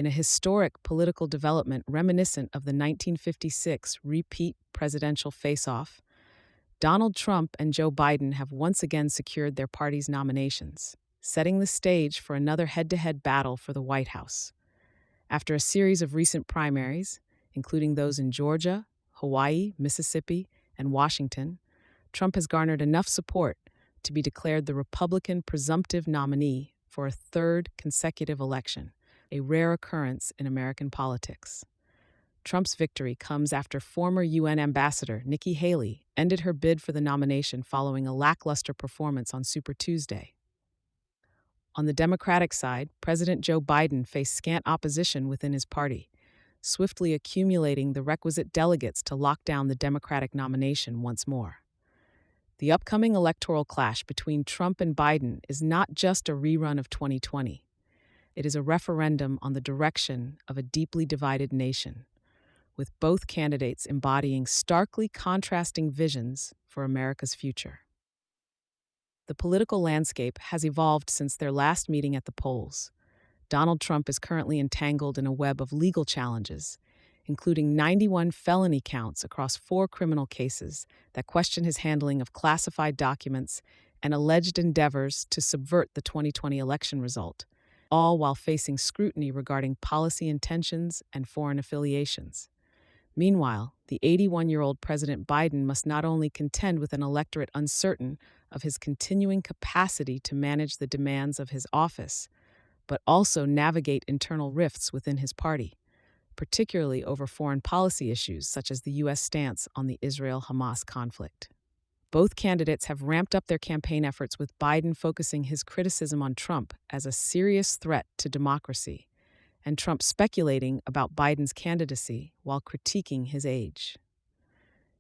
in a historic political development reminiscent of the 1956 repeat presidential face-off, Donald Trump and Joe Biden have once again secured their party's nominations, setting the stage for another head-to-head battle for the White House. After a series of recent primaries, including those in Georgia, Hawaii, Mississippi, and Washington, Trump has garnered enough support to be declared the Republican presumptive nominee for a third consecutive election, a rare occurrence in American politics. Trump's victory comes after former UN Ambassador Nikki Haley ended her bid for the nomination following a lackluster performance on Super Tuesday. On the Democratic side, President Joe Biden faced scant opposition within his party, swiftly accumulating the requisite delegates to lock down the Democratic nomination once more. The upcoming electoral clash between Trump and Biden is not just a rerun of 2020. It is a referendum on the direction of a deeply divided nation, with both candidates embodying starkly contrasting visions for America's future. The political landscape has evolved since their last meeting at the polls. Donald Trump is currently entangled in a web of legal challenges, including 91 felony counts across 4 criminal cases that question his handling of classified documents and alleged endeavors to subvert the 2020 election result, all while facing scrutiny regarding policy intentions and foreign affiliations. Meanwhile, the 81-year-old President Biden must not only contend with an electorate uncertain of his continuing capacity to manage the demands of his office, but also navigate internal rifts within his party, particularly over foreign policy issues such as the U.S. stance on the Israel-Hamas conflict. Both candidates have ramped up their campaign efforts, with Biden focusing his criticism on Trump as a serious threat to democracy, and Trump speculating about Biden's candidacy while critiquing his age.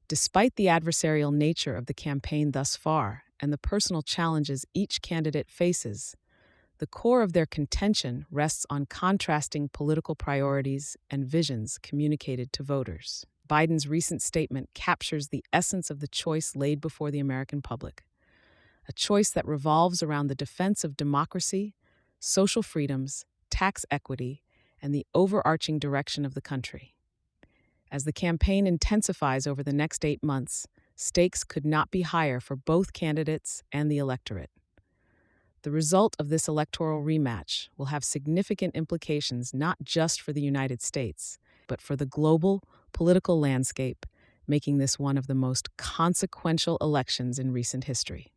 Despite the adversarial nature of the campaign thus far and the personal challenges each candidate faces, the core of their contention rests on contrasting political priorities and visions communicated to voters. Biden's recent statement captures the essence of the choice laid before the American public, a choice that revolves around the defense of democracy, social freedoms, tax equity, and the overarching direction of the country. As the campaign intensifies over the next 8 months, stakes could not be higher for both candidates and the electorate. The result of this electoral rematch will have significant implications not just for the United States, but for the global political landscape, making this one of the most consequential elections in recent history.